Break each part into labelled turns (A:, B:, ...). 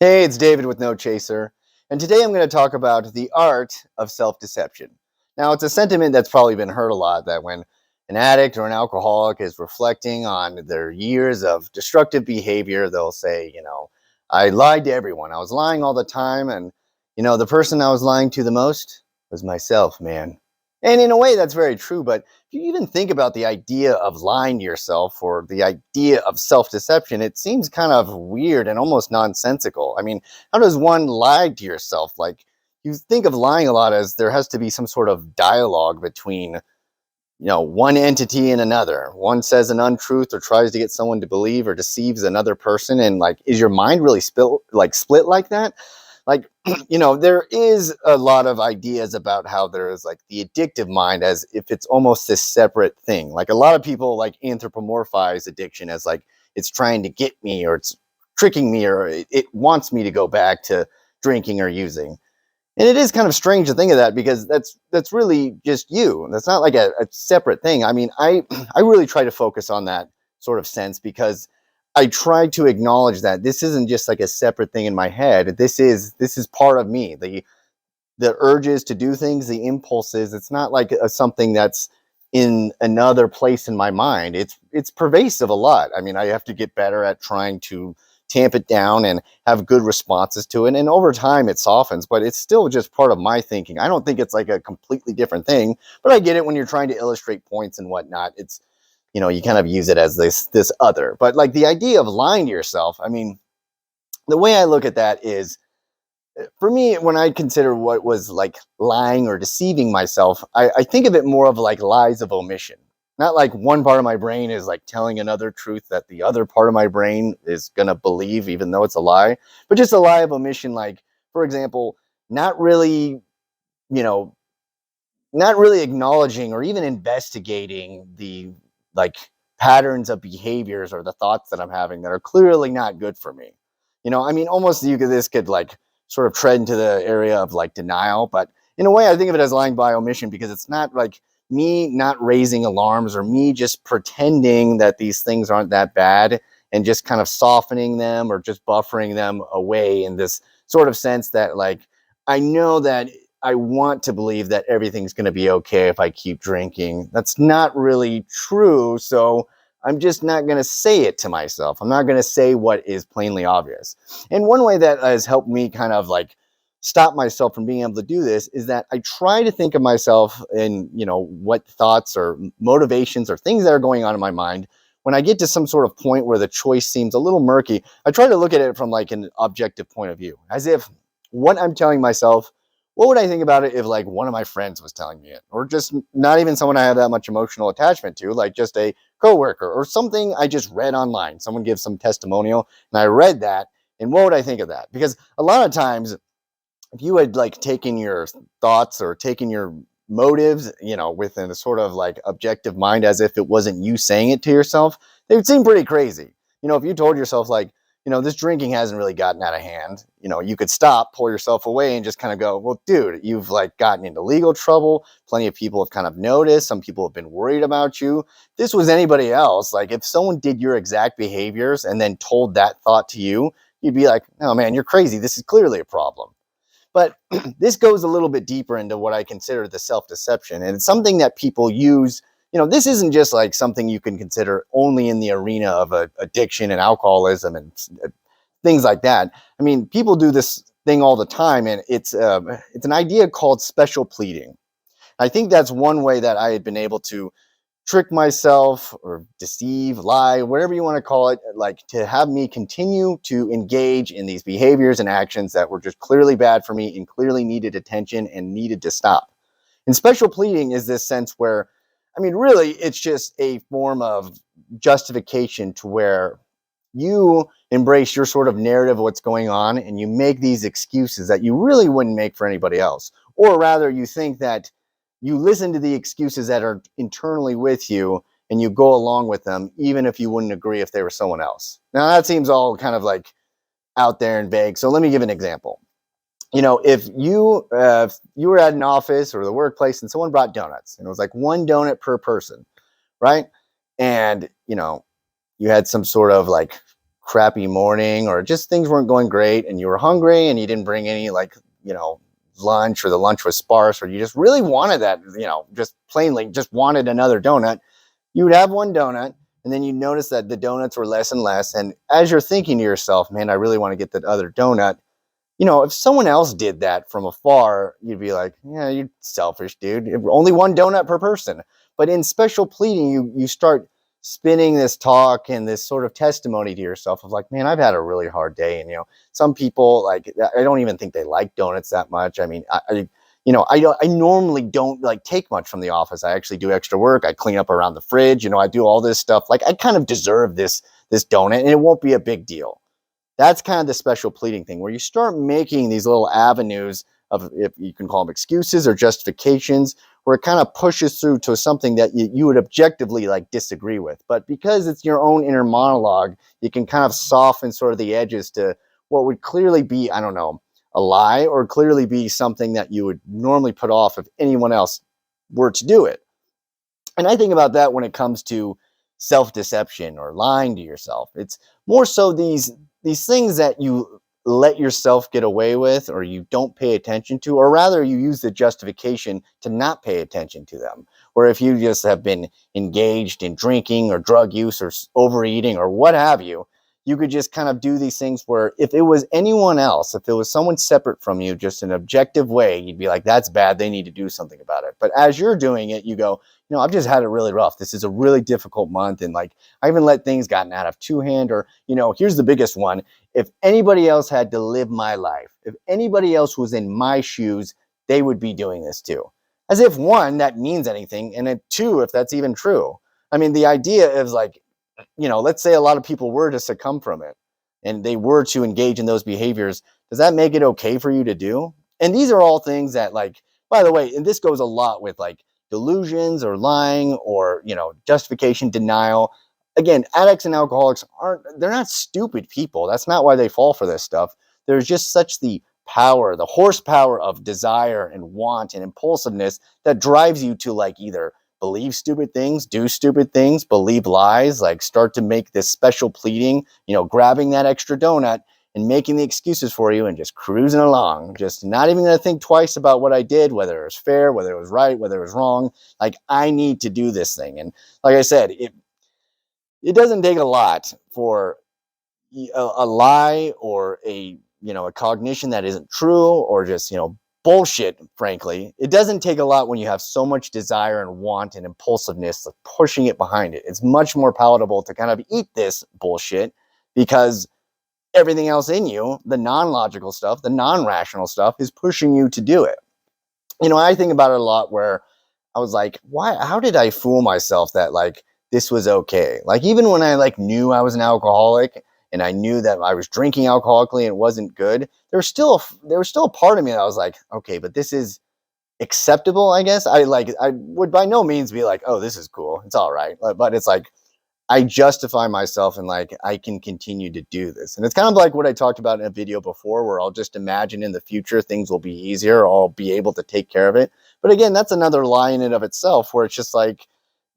A: Hey, it's David with No Chaser, and today I'm going to talk about the art of self-deception. Now, it's a sentiment that's probably been heard a lot that when an addict or an alcoholic is reflecting on their years of destructive behavior, they'll say, I lied to everyone. I was lying all the time, and, the person I was lying to the most was myself, man. And in a way, that's very true, but if you even think about the idea of lying to yourself or the idea of self deception, it seems kind of weird and almost nonsensical. I mean, how does one lie to yourself? Like, you think of lying a lot as there has to be some sort of dialogue between, one entity and another. One says an untruth or tries to get someone to believe or deceives another person. And like, is your mind really split like that? Like, there is a lot of ideas about how there is like the addictive mind as if it's almost this separate thing. Like a lot of people like anthropomorphize addiction as like it's trying to get me or it's tricking me or it wants me to go back to drinking or using. And it is kind of strange to think of that because that's really just you. That's not like a separate thing. I mean, I really try to focus on that sort of sense because I try to acknowledge that this isn't just like a separate thing in my head. This is part of me. The urges to do things, the impulses. It's not like something that's in another place in my mind. It's pervasive a lot. I mean, I have to get better at trying to tamp it down and have good responses to it. And over time it softens, but it's still just part of my thinking. I don't think it's like a completely different thing, but I get it when you're trying to illustrate points and whatnot. It's, you kind of use it as this other. But like the idea of lying to yourself, I mean, the way I look at that is, for me, when I consider what was like lying or deceiving myself, I think of it more of like lies of omission. Not like one part of my brain is like telling another truth that the other part of my brain is going to believe, even though it's a lie, but just a lie of omission. Like, for example, not really, you know, not really acknowledging or even investigating the like patterns of behaviors or the thoughts that I'm having that are clearly not good for me. I mean, almost this could like sort of tread into the area of like denial, but in a way, I think of it as lying by omission because it's not like me not raising alarms or me just pretending that these things aren't that bad and just kind of softening them or just buffering them away in this sort of sense that like I know that I want to believe that everything's going to be okay if I keep drinking. That's not really true. So I'm just not going to say it to myself. I'm not going to say what is plainly obvious. And one way that has helped me kind of like stop myself from being able to do this is that I try to think of myself in, what thoughts or motivations or things that are going on in my mind. When I get to some sort of point where the choice seems a little murky, I try to look at it from like an objective point of view, as if what I'm telling myself, what would I think about it if like one of my friends was telling me it, or just not even someone I have that much emotional attachment to, like just a coworker or something I just read online. Someone gives some testimonial and I read that, and what would I think of that? Because a lot of times, if you had like taken your thoughts or taken your motives, within a sort of like objective mind, as if it wasn't you saying it to yourself, they would seem pretty crazy. If you told yourself like, this drinking hasn't really gotten out of hand, you could stop, pull yourself away and just kind of go, well, dude, you've like gotten into legal trouble. Plenty of people have kind of noticed. Some people have been worried about you. If this was anybody else, like if someone did your exact behaviors and then told that thought to you, you'd be like, oh man, you're crazy. This is clearly a problem. But this goes a little bit deeper into what I consider the self-deception. And it's something that people use. This isn't just like something you can consider only in the arena of addiction and alcoholism and things like that. I mean, people do this thing all the time, and it's an idea called special pleading. I think that's one way that I had been able to trick myself or deceive, lie, whatever you want to call it, like to have me continue to engage in these behaviors and actions that were just clearly bad for me and clearly needed attention and needed to stop. And special pleading is this sense where, I mean, really, it's just a form of justification to where you embrace your sort of narrative of what's going on and you make these excuses that you really wouldn't make for anybody else. Or rather, you think that you listen to the excuses that are internally with you and you go along with them, even if you wouldn't agree if they were someone else. Now, that seems all kind of like out there and vague. So let me give an example. If you were at an office or the workplace and someone brought donuts and it was like one donut per person, right? And, you had some sort of like crappy morning, or just things weren't going great and you were hungry and you didn't bring any, like, lunch, or the lunch was sparse, or you just really wanted that, just plainly just wanted another donut, you would have one donut, and then you notice that the donuts were less and less. And as you're thinking to yourself, man, I really want to get that other donut. If someone else did that from afar, you'd be like, yeah, you're selfish, dude. Only one donut per person. But in special pleading, you start spinning this talk and this sort of testimony to yourself of like, man, I've had a really hard day. And, some people, like, I don't even think they like donuts that much. I mean, I normally don't like take much from the office. I actually do extra work. I clean up around the fridge. I do all this stuff. Like, I kind of deserve this donut, and it won't be a big deal. That's kind of the special pleading thing, where you start making these little avenues of, if you can call them excuses or justifications, where it kind of pushes through to something that you would objectively like disagree with. But because it's your own inner monologue, you can kind of soften sort of the edges to what would clearly be, I don't know, a lie, or clearly be something that you would normally put off if anyone else were to do it. And I think about that when it comes to self-deception or lying to yourself. It's more so these things that you let yourself get away with, or you don't pay attention to, or rather you use the justification to not pay attention to them. Or if you just have been engaged in drinking or drug use or overeating or what have you, you could just kind of do these things where if it was anyone else, if it was someone separate from you, just an objective way, you'd be like, that's bad. They need to do something about it. But as you're doing it, you go, I've just had it really rough. This is a really difficult month. And like, I even let things gotten out of two hand, or, here's the biggest one. If anybody else had to live my life, if anybody else was in my shoes, they would be doing this too. As if, one, that means anything. And then two, if that's even true. I mean, the idea is like, let's say a lot of people were to succumb from it and they were to engage in those behaviors. Does that make it okay for you to do? And these are all things that, like, by the way, and this goes a lot with like delusions or lying or, justification, denial. Again, addicts and alcoholics they're not stupid people. That's not why they fall for this stuff. There's just such the power, the horsepower of desire and want and impulsiveness that drives you to like either believe stupid things, do stupid things, believe lies, like start to make this special pleading, grabbing that extra donut and making the excuses for you and just cruising along, just not even going to think twice about what I did, whether it was fair, whether it was right, whether it was wrong. Like, I need to do this thing. And like I said, it doesn't take a lot for a lie or a cognition that isn't true, or just, bullshit, frankly. It doesn't take a lot when you have so much desire and want and impulsiveness, like pushing it behind it. It's much more palatable to kind of eat this bullshit, because everything else in you, the non-logical stuff, the non-rational stuff, is pushing you to do it. I think about it a lot, where I was like, how did I fool myself that like this was okay? Like, even when I like knew I was an alcoholic and I knew that I was drinking alcoholically and it wasn't good, there was still a part of me that I was like, okay, but this is acceptable, I guess. I would by no means be like, oh, this is cool, it's all right. But it's like, I justify myself and like, I can continue to do this. And it's kind of like what I talked about in a video before, where I'll just imagine in the future things will be easier, or I'll be able to take care of it. But again, that's another lie in and of itself, where it's just like,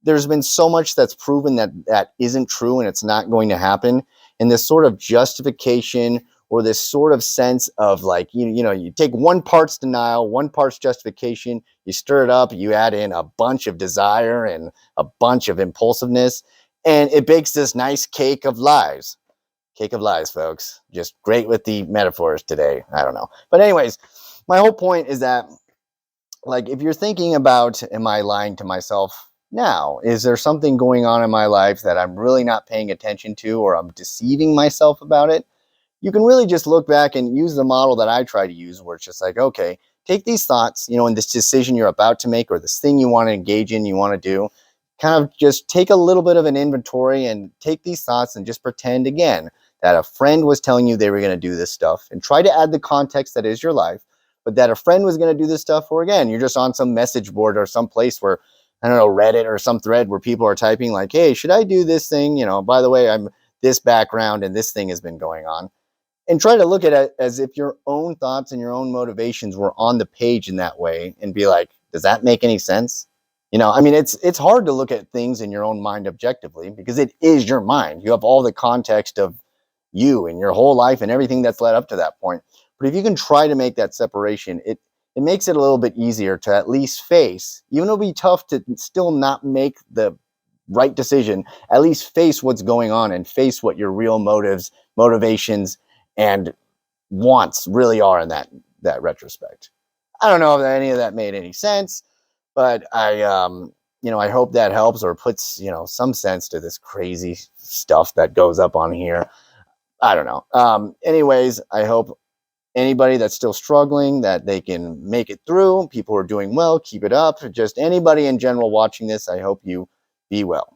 A: there's been so much that's proven that isn't true and it's not going to happen. And this sort of justification, or this sort of sense of like, you take one part's denial, one part's justification, you stir it up, you add in a bunch of desire and a bunch of impulsiveness, and it bakes this nice cake of lies. Cake of lies, folks. Just great with the metaphors today. I don't know. But anyways, my whole point is that, like, if you're thinking about, am I lying to myself now? Is there something going on in my life that I'm really not paying attention to, or I'm deceiving myself about it? You can really just look back and use the model that I try to use, where it's just like, okay, take these thoughts, in this decision you're about to make, or this thing you want to engage in, you want to do, kind of just take a little bit of an inventory and take these thoughts and just pretend again that a friend was telling you they were going to do this stuff, and try to add the context that is your life, but that a friend was going to do this stuff, or again, you're just on some message board or some place where, I don't know, Reddit or some thread where people are typing like, hey, should I do this thing? By the way, I'm this background and this thing has been going on. And try to look at it as if your own thoughts and your own motivations were on the page in that way, and be like, does that make any sense? I mean, it's hard to look at things in your own mind objectively, because it is your mind. You have all the context of you and your whole life and everything that's led up to that point. But if you can try to make that separation, it makes it a little bit easier to at least face, even though it'll be tough to still not make the right decision, at least face what's going on and face what your real motives, motivations, and wants really are in that retrospect. I don't know if any of that made any sense, but I hope that helps or puts, some sense to this crazy stuff that goes up on here. I don't know. Anyways, I hope anybody that's still struggling, that they can make it through. People who are doing well, keep it up. Just anybody in general watching this, I hope you be well.